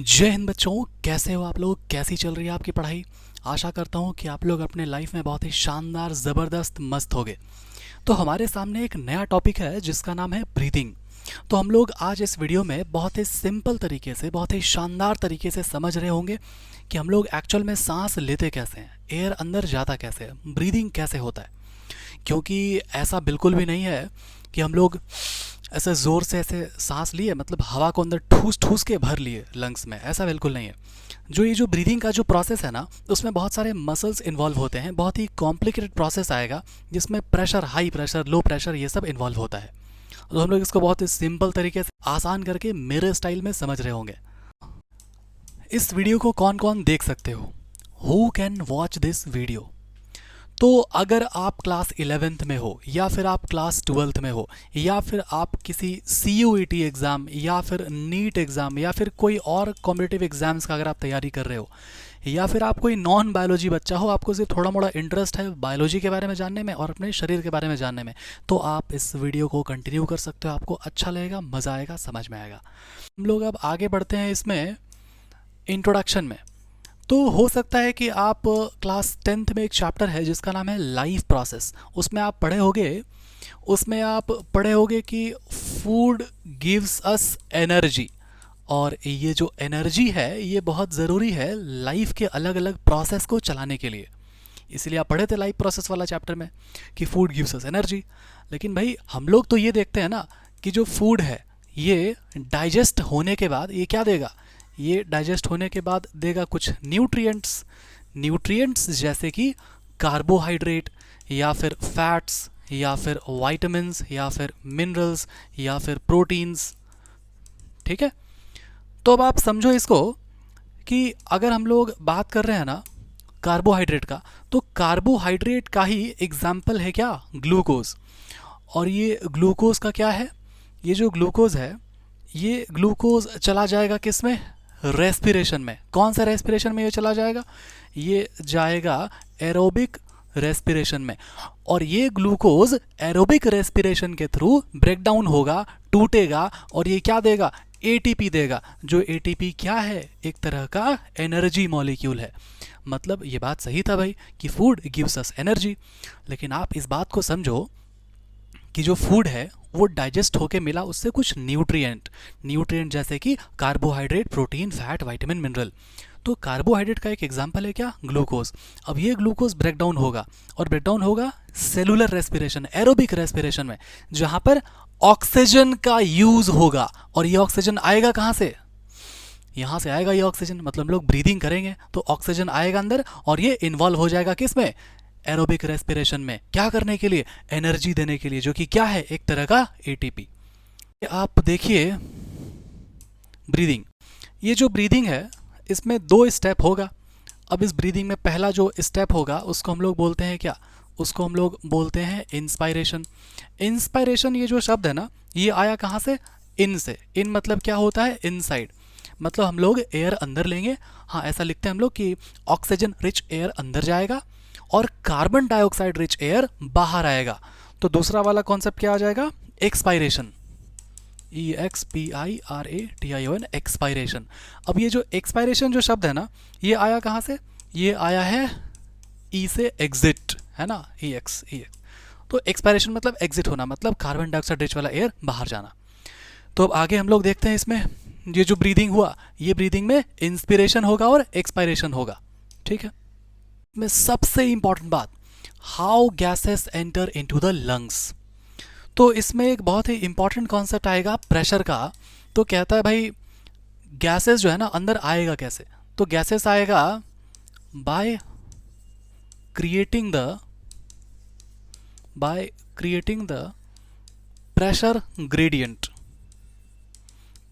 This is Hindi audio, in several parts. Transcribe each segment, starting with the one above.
जय हिंद बच्चों, कैसे हो आप लोग। कैसी चल रही है आपकी पढ़ाई। आशा करता हूँ कि आप लोग अपने लाइफ में बहुत ही शानदार, ज़बरदस्त, मस्त होगे। तो हमारे सामने एक नया टॉपिक है जिसका नाम है ब्रीदिंग। तो हम लोग आज इस वीडियो में बहुत ही सिंपल तरीके से, बहुत ही शानदार तरीके से समझ रहे होंगे कि हम लोग एक्चुअल में सांस लेते कैसे हैं, एयर अंदर जाता कैसे है, ब्रीदिंग कैसे होता है। क्योंकि ऐसा बिल्कुल भी नहीं है कि हम लोग ऐसे ज़ोर से ऐसे सांस लिए, मतलब हवा को अंदर ठूस ठूस के भर लिए लंग्स में, ऐसा बिल्कुल नहीं है। ये जो ब्रीदिंग का जो प्रोसेस है ना, उसमें बहुत सारे मसल्स इन्वॉल्व होते हैं। बहुत ही कॉम्प्लिकेटेड प्रोसेस आएगा जिसमें pressure, high pressure, low pressure, ये सब इन्वॉल्व होता है। तो हम लोग इसको बहुत ही सिंपल तरीके से, आसान करके, मेरे स्टाइल में समझ रहे होंगे। इस वीडियो को कौन कौन देख सकते हो? Who can watch this video? तो अगर आप क्लास 11th में हो, या फिर आप क्लास 12th में हो, या फिर आप किसी CUET एग्ज़ाम, या फिर नीट एग्ज़ाम, या फिर कोई और कॉम्पिटिटिव एग्ज़ाम्स का अगर आप तैयारी कर रहे हो, या फिर आप कोई नॉन बायोलॉजी बच्चा हो, आपको सिर्फ थोड़ा मोड़ा इंटरेस्ट है बायोलॉजी के बारे में जानने में और अपने शरीर के बारे में जानने में, तो आप इस वीडियो को कंटिन्यू कर सकते हो। आपको अच्छा लगेगा, मज़ा आएगा, समझ में आएगा। हम लोग अब आगे बढ़ते हैं इसमें इंट्रोडक्शन में। तो हो सकता है कि आप क्लास 10th में एक चैप्टर है जिसका नाम है लाइफ प्रोसेस, उसमें आप पढ़े होगे कि फूड गिव्स अस एनर्जी। और ये जो एनर्जी है ये बहुत ज़रूरी है लाइफ के अलग अलग प्रोसेस को चलाने के लिए। इसलिए आप पढ़े थे लाइफ प्रोसेस वाला चैप्टर में कि फूड गिव्स अस एनर्जी। लेकिन भाई हम लोग तो ये देखते हैं ना कि जो फूड है ये डाइजेस्ट होने के बाद ये क्या देगा। ये डाइजेस्ट होने के बाद देगा कुछ न्यूट्रिएंट्स जैसे कि कार्बोहाइड्रेट, या फिर फैट्स, या फिर वाइटामिन्स, या फिर मिनरल्स, या फिर प्रोटीन्स। ठीक है। तो अब आप समझो इसको कि अगर हम लोग बात कर रहे हैं ना कार्बोहाइड्रेट का, तो कार्बोहाइड्रेट का ही एग्जाम्पल है क्या, ग्लूकोज। और ये ग्लूकोज का क्या है, ये जो ग्लूकोज है ये ग्लूकोज चला जाएगा किस में, रेस्पिरेशन में। कौन सा रेस्पिरेशन में ये चला जाएगा, ये जाएगा एरोबिक रेस्पिरेशन में। और ये ग्लूकोज एरोबिक रेस्पिरेशन के थ्रू ब्रेक डाउन होगा, टूटेगा, और ये क्या देगा, ATP देगा। जो ATP क्या है, एक तरह का एनर्जी मॉलिक्यूल है। मतलब ये बात सही था भाई कि फूड गिव्स अस एनर्जी। लेकिन आप इस बात को समझो कि जो फूड है वो डाइजेस्ट होके मिला उससे कुछ न्यूट्रिएंट जैसे कि carbohydrate, protein, fat, vitamin, mineral. तो कार्बोहाइड्रेट का एक एग्जांपल है क्या, ग्लूकोज। अब ये ग्लूकोज ब्रेक डाउन होगा, और ब्रेक डाउन होगा सेलुलर रेस्पिरेशन, एरोबिक रेस्पिरेशन में, जहां पर ऑक्सीजन का यूज होगा। और ये ऑक्सीजन आएगा कहां से, यहां से आएगा ये ऑक्सीजन। मतलब हम लोग ब्रीदिंग करेंगे तो ऑक्सीजन आएगा अंदर, और ये इन्वॉल्व हो जाएगा किस में, एरोबिक रेस्पिरेशन में। क्या करने के लिए, एनर्जी देने के लिए, जो कि क्या है, एक तरह का ATP। आप देखिए ब्रीदिंग, ये जो ब्रीदिंग है इसमें 2 स्टेप होगा। अब इस ब्रीदिंग में पहला जो स्टेप होगा उसको हम लोग बोलते हैं क्या, उसको हम लोग बोलते हैं इंस्पायरेशन। इंस्पायरेशन, ये जो शब्द है ना ये आया कहाँ से, इन से। इन मतलब क्या होता है, इनसाइड। मतलब हम लोग एयर अंदर लेंगे, हाँ ऐसा लिखते हैं हम लोग कि ऑक्सीजन रिच एयर अंदर जाएगा और कार्बन डाइऑक्साइड रिच एयर बाहर आएगा। तो दूसरा वाला कॉन्सेप्ट क्या आ जाएगा, एक्सपायरेशन, EXPIRATION, एक्सपायरेशन। अब ये जो एक्सपायरेशन जो शब्द है ना ये आया कहाँ से, ये आया है ई से, एग्जिट, है ना, EX। तो एक्सपायरेशन मतलब एग्जिट होना, मतलब कार्बन डाइऑक्साइड रिच वाला एयर बाहर जाना। तो अब आगे हम लोग देखते हैं इसमें ये जो ब्रीदिंग हुआ, ये ब्रीदिंग में इंस्पिरेशन होगा और एक्सपायरेशन होगा। ठीक है। में सबसे इंपॉर्टेंट बात, how gases enter into the lungs. तो इसमें एक बहुत ही इंपॉर्टेंट कॉन्सेप्ट आएगा प्रेशर का। तो कहता है भाई गैसेस जो है ना अंदर आएगा कैसे, तो गैसेस आएगा by creating the pressure gradient.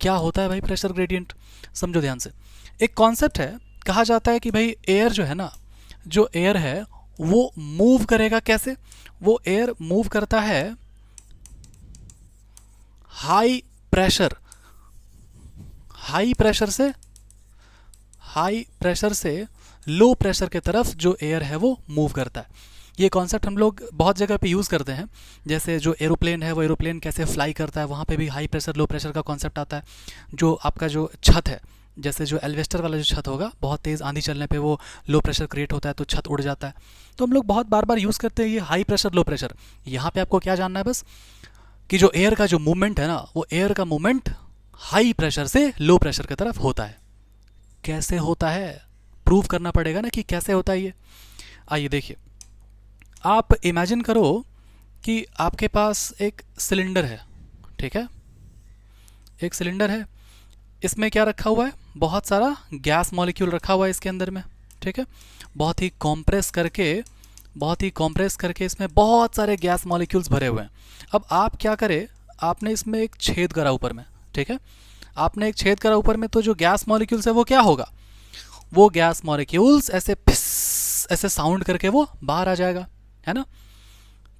क्या होता है भाई प्रेशर ग्रेडियंट, समझो ध्यान से। एक कॉन्सेप्ट है, कहा जाता है कि भाई एयर जो है ना, जो एयर है वो मूव करेगा कैसे, वो एयर मूव करता है हाई प्रेशर से लो प्रेशर के तरफ जो एयर है वो मूव करता है। ये कॉन्सेप्ट हम लोग बहुत जगह पे यूज़ करते हैं। जैसे जो एरोप्लेन है वो एरोप्लेन कैसे फ्लाई करता है, वहाँ पे भी हाई प्रेशर लो प्रेशर का कॉन्सेप्ट आता है। जो आपका जो छत है, जैसे जो एल्वेस्टर वाला जो छत होगा, बहुत तेज़ आंधी चलने पे वो लो प्रेशर क्रिएट होता है तो छत उड़ जाता है। तो हम लोग बहुत बार बार यूज़ करते हैं ये हाई प्रेशर लो प्रेशर। यहाँ पे आपको क्या जानना है बस, कि जो एयर का जो मूवमेंट है ना, वो एयर का मूवमेंट हाई प्रेशर से लो प्रेशर की तरफ होता है। कैसे होता है प्रूव करना पड़ेगा ना कि कैसे होता है ये। आइए देखिए, आप इमेजिन करो कि आपके पास एक सिलेंडर है, ठीक है, एक सिलेंडर है, इसमें क्या रखा हुआ है, बहुत सारा गैस मॉलिक्यूल रखा हुआ है इसके अंदर में, ठीक है, बहुत ही कॉम्प्रेस करके इसमें बहुत सारे गैस मॉलिक्यूल्स भरे हुए हैं। अब आप क्या करें, आपने इसमें एक छेद करा ऊपर में, ठीक है, आपने एक छेद करा ऊपर में, तो जो गैस मॉलिक्यूल्स है वो क्या होगा, वो गैस मॉलिक्यूल्स ऐसे फिस ऐसे साउंड करके वो बाहर आ जाएगा, है ना।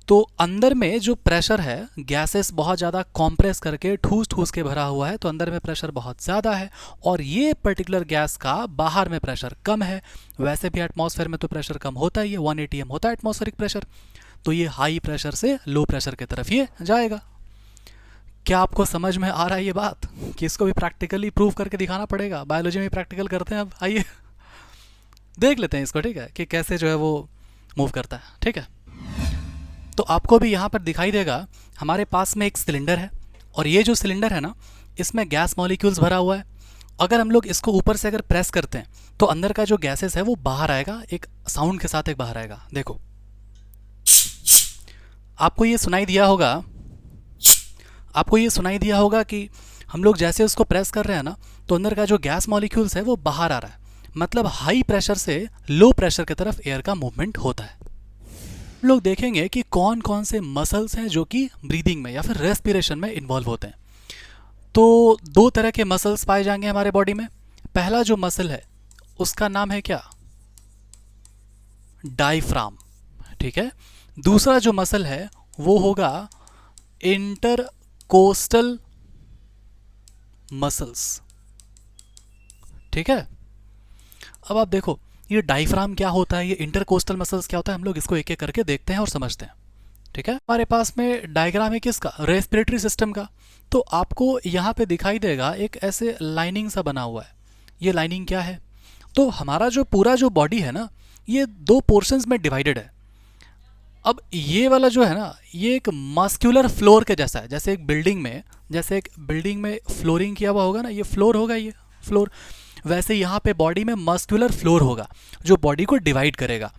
तो अंदर में जो प्रेशर है, गैसेस बहुत ज़्यादा कॉम्प्रेस करके ठूस ठूस के भरा हुआ है, तो अंदर में प्रेशर बहुत ज़्यादा है, और ये पर्टिकुलर गैस का बाहर में प्रेशर कम है। वैसे भी एटमॉस्फेयर में तो प्रेशर कम होता ही है, 1 atm होता है एटमॉस्फेरिक प्रेशर। तो ये हाई प्रेशर से लो प्रेशर की तरफ ये जाएगा। क्या आपको समझ में आ रहा है ये बात, कि इसको भी प्रैक्टिकली प्रूव करके दिखाना पड़ेगा। बायोलॉजी में प्रैक्टिकल करते हैं, अब आइए देख लेते हैं इसको, ठीक है, कि कैसे जो है वो मूव करता है, ठीक है। तो आपको भी यहाँ पर दिखाई देगा, हमारे पास में एक सिलेंडर है, और ये जो सिलेंडर है ना, इसमें गैस मॉलिक्यूल्स भरा हुआ है। अगर हम लोग इसको ऊपर से अगर प्रेस करते हैं तो अंदर का जो गैसेस है वो बाहर आएगा, एक साउंड के साथ एक बाहर आएगा। देखो, आपको ये सुनाई दिया होगा, आपको ये सुनाई दिया होगा कि हम लोग जैसे उसको प्रेस कर रहे हैं ना, तो अंदर का जो गैस मॉलिक्यूल्स है वो बाहर आ रहा है। मतलब हाई प्रेशर से लो प्रेशर की तरफ एयर का मूवमेंट होता है। हम लोग देखेंगे कि कौन कौन से मसल्स हैं जो कि ब्रीदिंग में या फिर रेस्पिरेशन में इन्वॉल्व होते हैं। तो दो तरह के मसल्स पाए जाएंगे हमारे बॉडी में। पहला जो मसल है उसका नाम है क्या, डायफ्राम, ठीक है। दूसरा जो मसल है वो होगा इंटरकोस्टल मसल्स, ठीक है। अब आप देखो, ये डायफ्राम क्या होता है, ये इंटरकोस्टल मसल्स क्या होता है, हम लोग इसको एक एक करके देखते हैं और समझते हैं, ठीक है। हमारे पास में डायग्राम है किसका, रेस्पिरेटरी सिस्टम का। तो आपको यहाँ पे दिखाई देगा एक ऐसे लाइनिंग सा बना हुआ है। ये लाइनिंग क्या है, तो हमारा जो पूरा जो बॉडी है ना, ये दो पोर्शंस में डिवाइडेड है। अब ये वाला जो है ना, ये एक मस्क्यूलर फ्लोर के जैसा है, जैसे एक बिल्डिंग में फ्लोरिंग किया हुआ होगा ना, ये फ्लोर होगा, ये फ्लोर। वैसे यहाँ पे बॉडी में मस्क्यूलर फ्लोर होगा जो बॉडी को डिवाइड करेगा।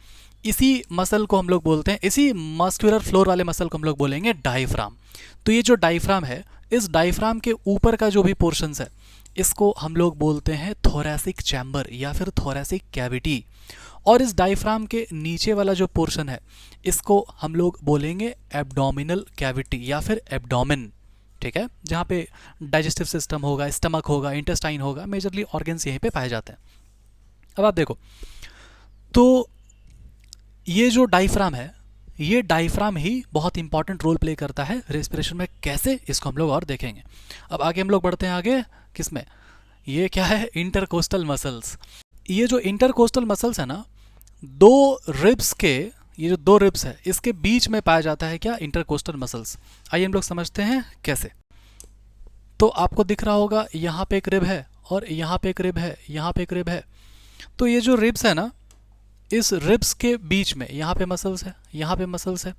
इसी मसल को हम लोग बोलते हैं, इसी मस्क्यूलर फ्लोर वाले मसल को हम लोग बोलेंगे डायफ्राम। तो ये जो डायफ्राम है, इस डायफ्राम के ऊपर का जो भी पोर्शंस है, इसको हम लोग बोलते हैं थोरैसिक चैम्बर या फिर थोरैसिक कैविटी। और इस डायफ्राम के नीचे वाला जो पोर्शन है, इसको हम लोग बोलेंगे एब्डोमिनल कैविटी या फिर एब्डोमेन, ठीक है, जहाँ पे डाइजेस्टिव सिस्टम होगा, स्टमक होगा, इंटेस्टाइन होगा, मेजरली ऑर्गन्स यहीं पे पाए जाते हैं। अब आप देखो, तो ये जो डायफ्राम है, ये डायफ्राम ही बहुत इंपॉर्टेंट रोल प्ले करता है रेस्पिरेशन में। कैसे, इसको हम लोग और देखेंगे। अब आगे हम लोग बढ़ते हैं, आगे किसमें, ये क्या है, इंटरकोस्टल मसल्स। ये जो इंटरकोस्टल मसल्स है ना, दो रिब्स के, ये जो दो रिब्स है इसके बीच में पाया जाता है क्या, इंटरकोस्टल मसल्स। आइए हम लोग समझते हैं कैसे। तो आपको दिख रहा होगा, यहाँ पे एक रिब है और यहाँ पे एक रिब है, यहाँ पे एक रिब है। तो ये जो रिब्स है ना, इस रिब्स के बीच में यहाँ पे मसल्स है, यहाँ पे मसल्स है।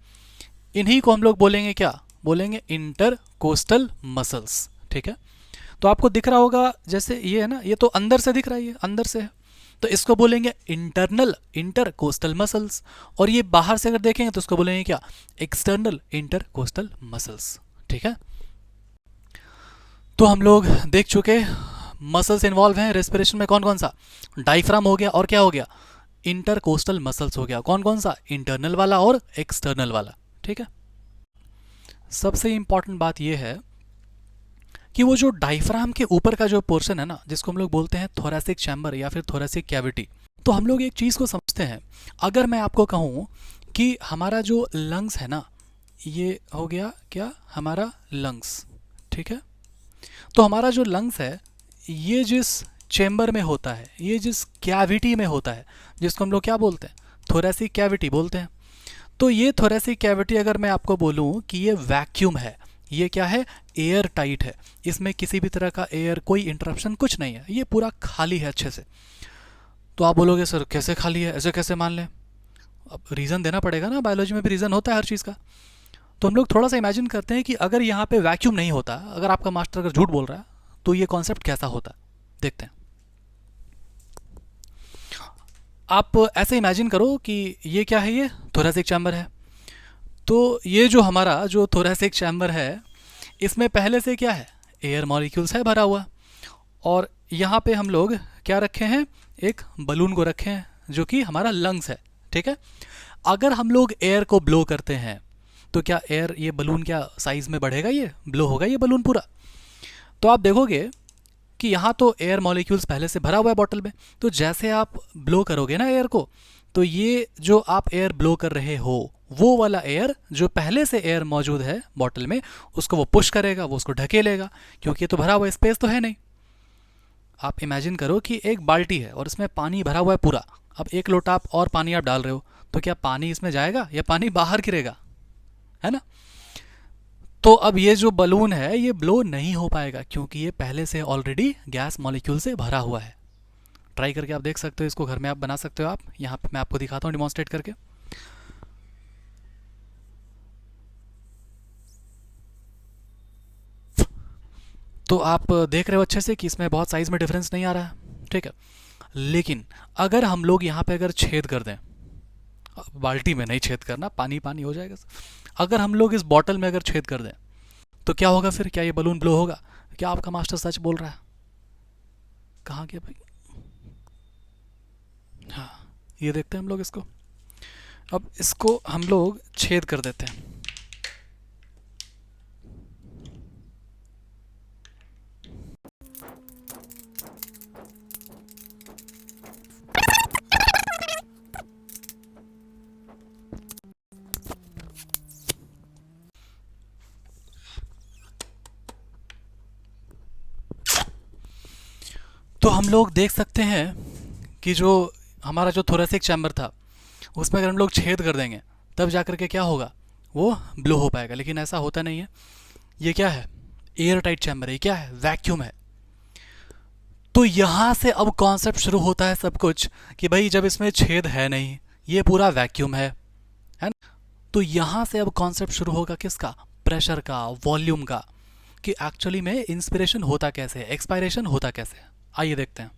इन्हीं को हम लोग बोलेंगे क्या, बोलेंगे इंटरकोस्टल मसल्स, ठीक है। तो आपको दिख रहा होगा, जैसे ये है ना, ये तो अंदर से दिख रहा है, ये अंदर से है, तो इसको बोलेंगे इंटरनल इंटरकोस्टल मसल्स। और ये बाहर से अगर देखेंगे तो इसको बोलेंगे क्या, एक्सटर्नल इंटरकोस्टल मसल्स, ठीक है। तो हम लोग देख चुके मसल्स इन्वॉल्व हैं रेस्पिरेशन में, कौन कौन सा, डायफ्राम हो गया, और क्या हो गया, इंटरकोस्टल मसल्स हो गया। कौन कौन सा, इंटरनल वाला और एक्सटर्नल वाला, ठीक है। सबसे इंपॉर्टेंट बात यह है कि वो जो डायफ्राम के ऊपर का जो पोर्शन है ना, जिसको हम लोग बोलते हैं थोरैसिक चैम्बर या फिर थोरैसिक कैविटी, तो हम लोग एक चीज़ को समझते हैं। अगर मैं आपको कहूँ कि हमारा जो लंग्स है ना, ये हो गया क्या, हमारा लंग्स, ठीक है। तो हमारा जो लंग्स है, ये जिस चैम्बर में होता है, ये जिस कैविटी में होता है, जिसको हम लोग क्या बोलते हैं, थोरैसिक कैविटी बोलते हैं। तो ये थोरैसिक कैविटी, अगर मैं आपको बोलूँ कि ये वैक्यूम है, ये क्या है, एयर टाइट है, इसमें किसी भी तरह का एयर, कोई इंटरप्शन कुछ नहीं है, ये पूरा खाली है अच्छे से। तो आप बोलोगे सर कैसे खाली है, ऐसे कैसे मान लें? अब रीज़न देना पड़ेगा ना, बायोलॉजी में भी रीज़न होता है हर चीज़ का। तो हम लोग थोड़ा सा इमेजिन करते हैं कि अगर यहाँ पे वैक्यूम नहीं होता, अगर आपका मास्टर अगर झूठ बोल रहा है, तो ये कॉन्सेप्ट कैसा होता, देखते हैं। आप ऐसे इमेजिन करो कि ये क्या है, ये थोरैसिक चैम्बर है। तो ये जो हमारा जो थोरैसिक चैम्बर है, इसमें पहले से क्या है, एयर मॉलिक्यूल्स है भरा हुआ। और यहाँ पे हम लोग क्या रखे हैं, एक बलून को रखे हैं जो कि हमारा लंग्स है, ठीक है। अगर हम लोग एयर को ब्लो करते हैं तो क्या एयर, ये बलून क्या साइज़ में बढ़ेगा, ये ब्लो होगा ये बलून पूरा? तो आप देखोगे कि यहाँ तो एयर मॉलिक्यूल्स पहले से भरा हुआ है बॉटल में। तो जैसे आप ब्लो करोगे ना एयर को, तो ये जो आप एयर ब्लो कर रहे हो, वो वाला एयर जो पहले से एयर मौजूद है बॉटल में, उसको वो पुश करेगा, वो उसको ढकेलेगा, क्योंकि ये तो भरा हुआ स्पेस तो है नहीं। आप इमेजिन करो कि एक बाल्टी है और इसमें पानी भरा हुआ है पूरा। अब एक लोटा आप और पानी आप डाल रहे हो, तो क्या पानी इसमें जाएगा या पानी बाहर गिरेगा, है ना? तो अब ये जो बलून है ये ब्लो नहीं हो पाएगा, क्योंकि ये पहले से ऑलरेडी गैस मॉलिक्यूल से भरा हुआ है। ट्राई करके आप देख सकते हो, इसको घर में आप बना सकते हो। आप यहाँ पे मैं आपको दिखाता हूँ डिमॉन्स्ट्रेट करके। तो आप देख रहे हो अच्छे से कि इसमें बहुत साइज़ में डिफरेंस नहीं आ रहा है, ठीक है। लेकिन अगर हम लोग यहाँ पे अगर छेद कर दें, बाल्टी में नहीं छेद करना, पानी पानी हो जाएगा। अगर हम लोग इस बॉटल में अगर छेद कर दें, तो क्या होगा फिर? क्या ये बलून ब्लो होगा? क्या आपका मास्टर सच बोल रहा है? कहाँ गया भाई? हाँ, ये देखते हैं हम लोग इसको। अब इसको हम लोग छेद कर देते हैं। तो हम लोग देख सकते हैं कि जो हमारा जो थोरैसिक चैम्बर था, उसमें अगर हम लोग छेद कर देंगे, तब जा कर के क्या होगा, वो ब्लो हो पाएगा। लेकिन ऐसा होता नहीं है। ये क्या है, एयर टाइट चैम्बर है, क्या है, वैक्यूम है। तो यहाँ से अब कॉन्सेप्ट शुरू होता है सब कुछ, कि भाई जब इसमें छेद है नहीं, ये पूरा वैक्यूम है ना? तो यहाँ से अब कॉन्सेप्ट शुरू होगा किसका, प्रेशर का, वॉल्यूम का, कि एक्चुअली में इंस्पिरेशन होता कैसे है, एक्सपायरेशन होता कैसे है। आइए देखते हैं।